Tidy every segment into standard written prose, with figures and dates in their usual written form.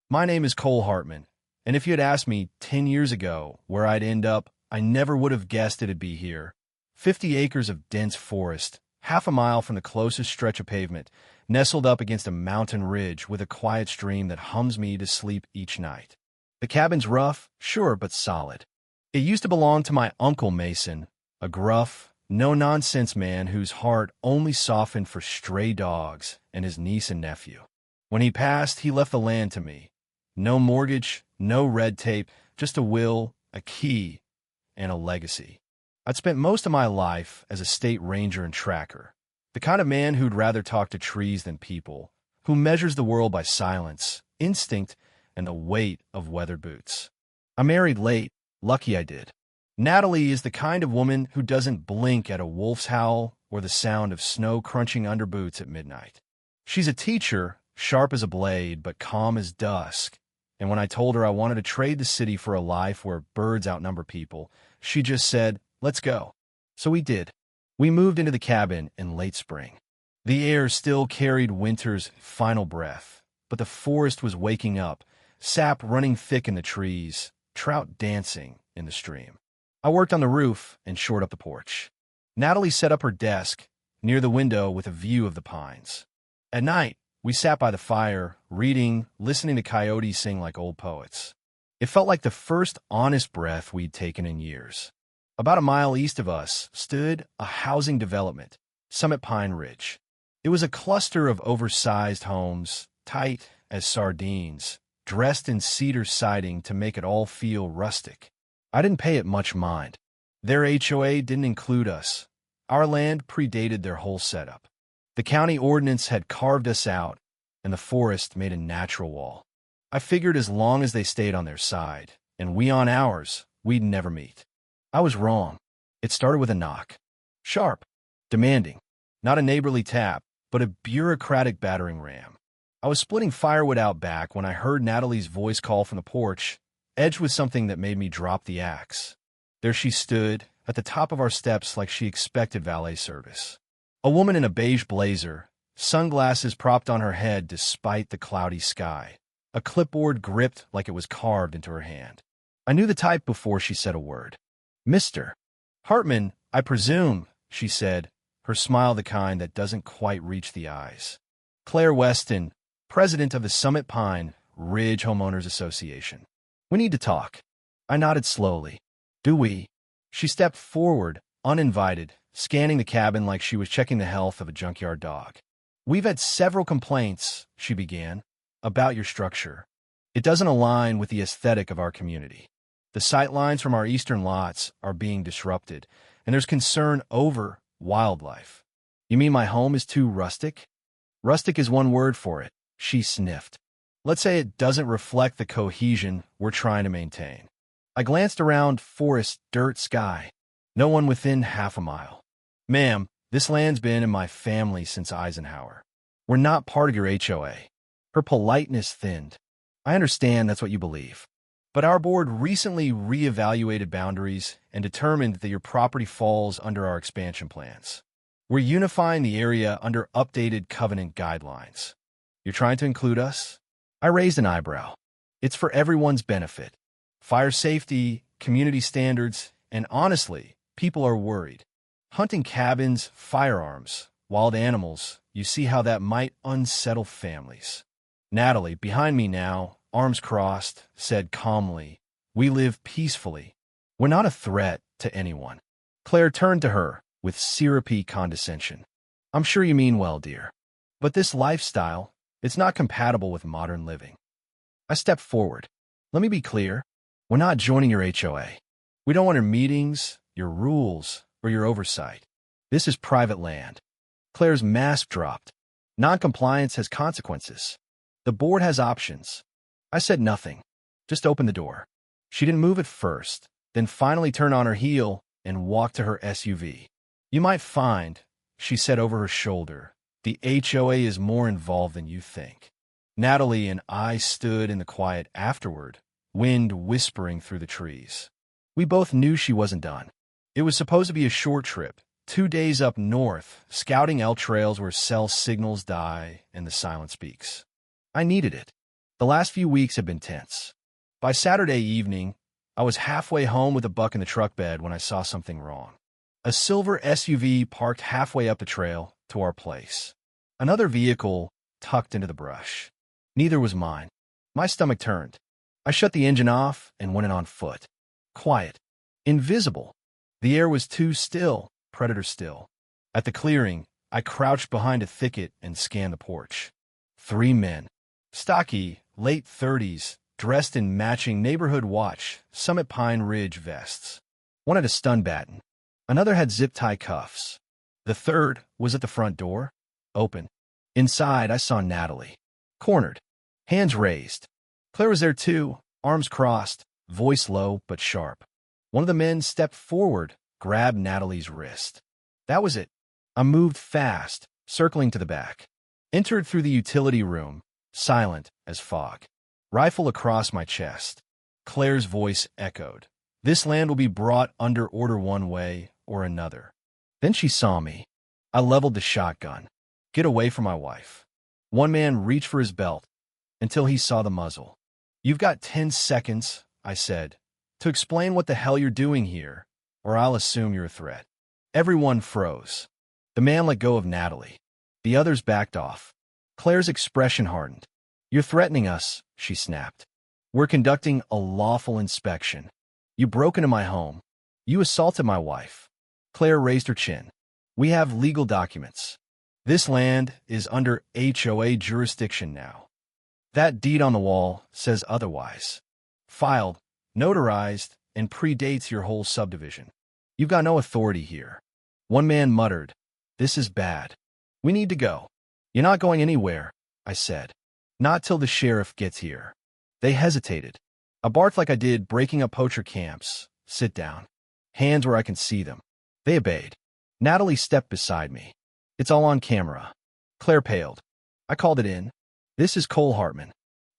My name is Cole Hartman, and if you had asked me 10 years ago where I'd end up, I never would have guessed it'd be here. 50 acres of dense forest, half a mile from the closest stretch of pavement, nestled up against a mountain ridge with a quiet stream that hums me to sleep each night. The cabin's rough, sure, but solid. It used to belong to my Uncle Mason, a gruff, no-nonsense man whose heart only softened for stray dogs and his niece and nephew. When he passed, he left the land to me. No mortgage, no red tape, just a will, a key, and a legacy. I'd spent most of my life as a state ranger and tracker, the kind of man who'd rather talk to trees than people, who measures the world by silence, instinct, and the weight of weathered boots. I married late, lucky I did. Natalie is the kind of woman who doesn't blink at a wolf's howl or the sound of snow crunching under boots at midnight. She's a teacher, sharp as a blade, but calm as dusk. And when I told her I wanted to trade the city for a life where birds outnumber people, she just said, "Let's go." So we did. We moved into the cabin in late spring. The air still carried winter's final breath, but the forest was waking up, sap running thick in the trees, trout dancing in the stream. I worked on the roof and shored up the porch. Natalie set up her desk near the window with a view of the pines. At night, we sat by the fire, reading, listening to coyotes sing like old poets. It felt like the first honest breath we'd taken in years. About a mile east of us stood a housing development, Summit Pine Ridge. It was a cluster of oversized homes, tight as sardines, dressed in cedar siding to make it all feel rustic. I didn't pay it much mind. Their HOA didn't include us. Our land predated their whole setup. The county ordinance had carved us out, and the forest made a natural wall. I figured as long as they stayed on their side, and we on ours, we'd never meet. I was wrong. It started with a knock. Sharp, demanding. Not a neighborly tap, but a bureaucratic battering ram. I was splitting firewood out back when I heard Natalie's voice call from the porch, edged with something that made me drop the axe. There she stood, at the top of our steps like she expected valet service. A woman in a beige blazer, sunglasses propped on her head despite the cloudy sky, a clipboard gripped like it was carved into her hand. I knew the type before she said a word. "Mr. Hartman, I presume," she said, her smile the kind that doesn't quite reach the eyes. "Claire Weston, president of the Summit Pine Ridge Homeowners Association. We need to talk." I nodded slowly. "Do we?" She stepped forward, uninvited, scanning the cabin like she was checking the health of a junkyard dog. "We've had several complaints," she began, "about your structure. It doesn't align with the aesthetic of our community. The sightlines from our eastern lots are being disrupted, and there's concern over wildlife." "You mean my home is too rustic?" "Rustic is one word for it," she sniffed. "Let's say it doesn't reflect the cohesion we're trying to maintain." I glanced around forest, dirt, sky. No one within half a mile. "Ma'am, this land's been in my family since Eisenhower. We're not part of your HOA." Her politeness thinned. "I understand that's what you believe. But our board recently reevaluated boundaries and determined that your property falls under our expansion plans. We're unifying the area under updated covenant guidelines. You're trying to include us?" I raised an eyebrow. "It's for everyone's benefit. Fire safety, community standards, and honestly, people are worried. Hunting cabins, firearms, wild animals, you see how that might unsettle families." Natalie, behind me now, arms crossed, said calmly, "We live peacefully. We're not a threat to anyone." Claire turned to her with syrupy condescension. "I'm sure you mean well, dear. But this lifestyle, it's not compatible with modern living." I stepped forward. "Let me be clear. We're not joining your HOA. We don't want your meetings, your rules, or your oversight. This is private land." Claire's mask dropped. "Noncompliance has consequences. The board has options." I said nothing, just opened the door. She didn't move at first, then finally turned on her heel and walked to her SUV. "You might find," she said over her shoulder, "the HOA is more involved than you think." Natalie and I stood in the quiet afterward, wind whispering through the trees. We both knew she wasn't done. It was supposed to be a short trip, 2 days up north, scouting L trails where cell signals die and the silence speaks. I needed it. The last few weeks had been tense. By Saturday evening, I was halfway home with a buck in the truck bed when I saw something wrong. A silver SUV parked halfway up the trail to our place. Another vehicle tucked into the brush. Neither was mine. My stomach turned. I shut the engine off and went in on foot. Quiet. Invisible. The air was too still, predator still. At the clearing, I crouched behind a thicket and scanned the porch. 3 men. Stocky, late 30s, dressed in matching neighborhood watch, Summit Pine Ridge vests. One had a stun baton. Another had zip-tie cuffs. The third was at the front door, open. Inside, I saw Natalie. Cornered. Hands raised. Claire was there too, arms crossed, voice low but sharp. One of the men stepped forward, grabbed Natalie's wrist. That was it. I moved fast, circling to the back. Entered through the utility room, silent as fog. Rifle across my chest. Claire's voice echoed. This land will be brought under order one way or another. Then she saw me. I leveled the shotgun. Get away from my wife. One man reached for his belt until he saw the muzzle. You've got 10 seconds, I said, to explain what the hell you're doing here, or I'll assume you're a threat. Everyone froze. The man let go of Natalie. The others backed off. Claire's expression hardened. You're threatening us, she snapped. We're conducting a lawful inspection. You broke into my home. You assaulted my wife. Claire raised her chin. We have legal documents. This land is under HOA jurisdiction now. That deed on the wall says otherwise. Filed, notarized, and predates your whole subdivision. You've got no authority here. One man muttered, This is bad. We need to go. You're not going anywhere, I said. Not till the sheriff gets here. They hesitated. I barked like I did breaking up poacher camps. Sit down. Hands where I can see them. They obeyed. Natalie stepped beside me. It's all on camera. Claire paled. I called it in. This is Cole Hartman.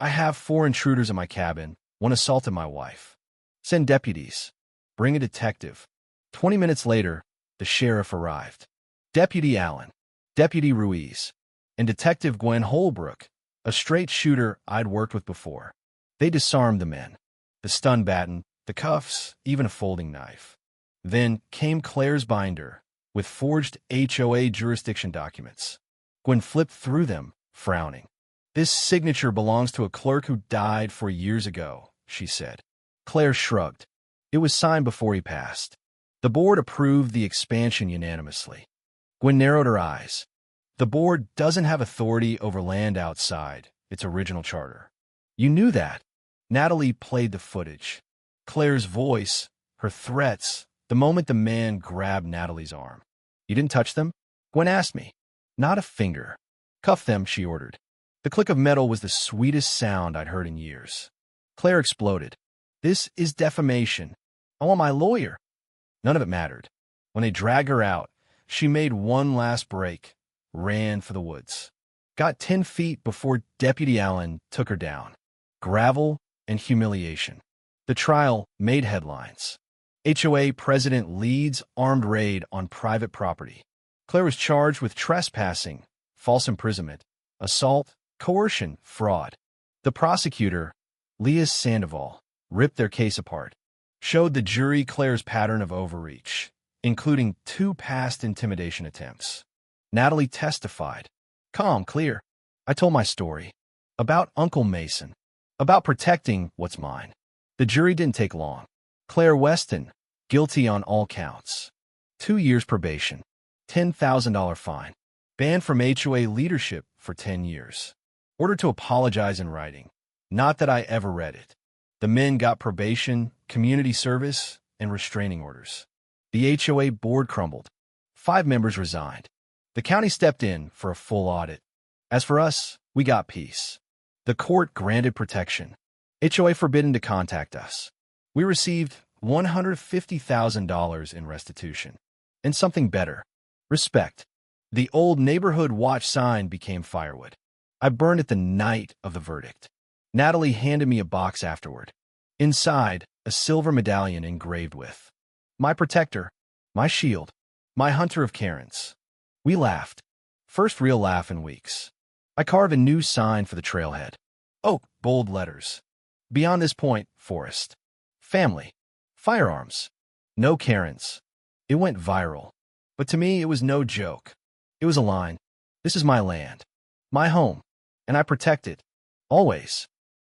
I have 4 intruders in my cabin. One assaulted my wife. Send deputies. Bring a detective. 20 minutes later, the sheriff arrived. Deputy Allen, Deputy Ruiz, and Detective Gwen Holbrook, a straight shooter I'd worked with before. They disarmed the men. The stun baton, the cuffs, even a folding knife. Then came Claire's binder, with forged HOA jurisdiction documents. Gwen flipped through them, frowning. This signature belongs to a clerk who died 4 years ago, she said. Claire shrugged. It was signed before he passed. The board approved the expansion unanimously. Gwen narrowed her eyes. The board doesn't have authority over land outside its original charter. You knew that. Natalie played the footage. Claire's voice, her threats, the moment the man grabbed Natalie's arm. You didn't touch them? Gwen asked me. Not a finger. Cuff them, she ordered. The click of metal was the sweetest sound I'd heard in years. Claire exploded. This is defamation. I want my lawyer. None of it mattered. When they dragged her out, she made one last break, ran for the woods. Got 10 feet before Deputy Allen took her down. Gravel and humiliation. The trial made headlines. HOA president leads armed raid on private property. Claire was charged with trespassing, false imprisonment, assault, coercion, fraud. The prosecutor, Leah Sandoval, ripped their case apart, showed the jury Claire's pattern of overreach, including 2 past intimidation attempts. Natalie testified. Calm, clear. I told my story. About Uncle Mason. About protecting what's mine. The jury didn't take long. Claire Weston, guilty on all counts. 2 years probation. $10,000 fine. Banned from HOA leadership for 10 years. Ordered to apologize in writing. Not that I ever read it. The men got probation, community service, and restraining orders. The HOA board crumbled. 5 members resigned. The county stepped in for a full audit. As for us, we got peace. The court granted protection. HOA forbidden to contact us. We received $150,000 in restitution. And something better. Respect. The old neighborhood watch sign became firewood. I burned it the night of the verdict. Natalie handed me a box afterward. Inside, a silver medallion engraved with my protector, my shield, my hunter of Karens. We laughed. First real laugh in weeks. I carved a new sign for the trailhead. Oak, bold letters. Beyond this point, forest. Family. Firearms. No Karens. It went viral. But to me, it was no joke. It was a line. This is my land. My home. And I protect it. Always.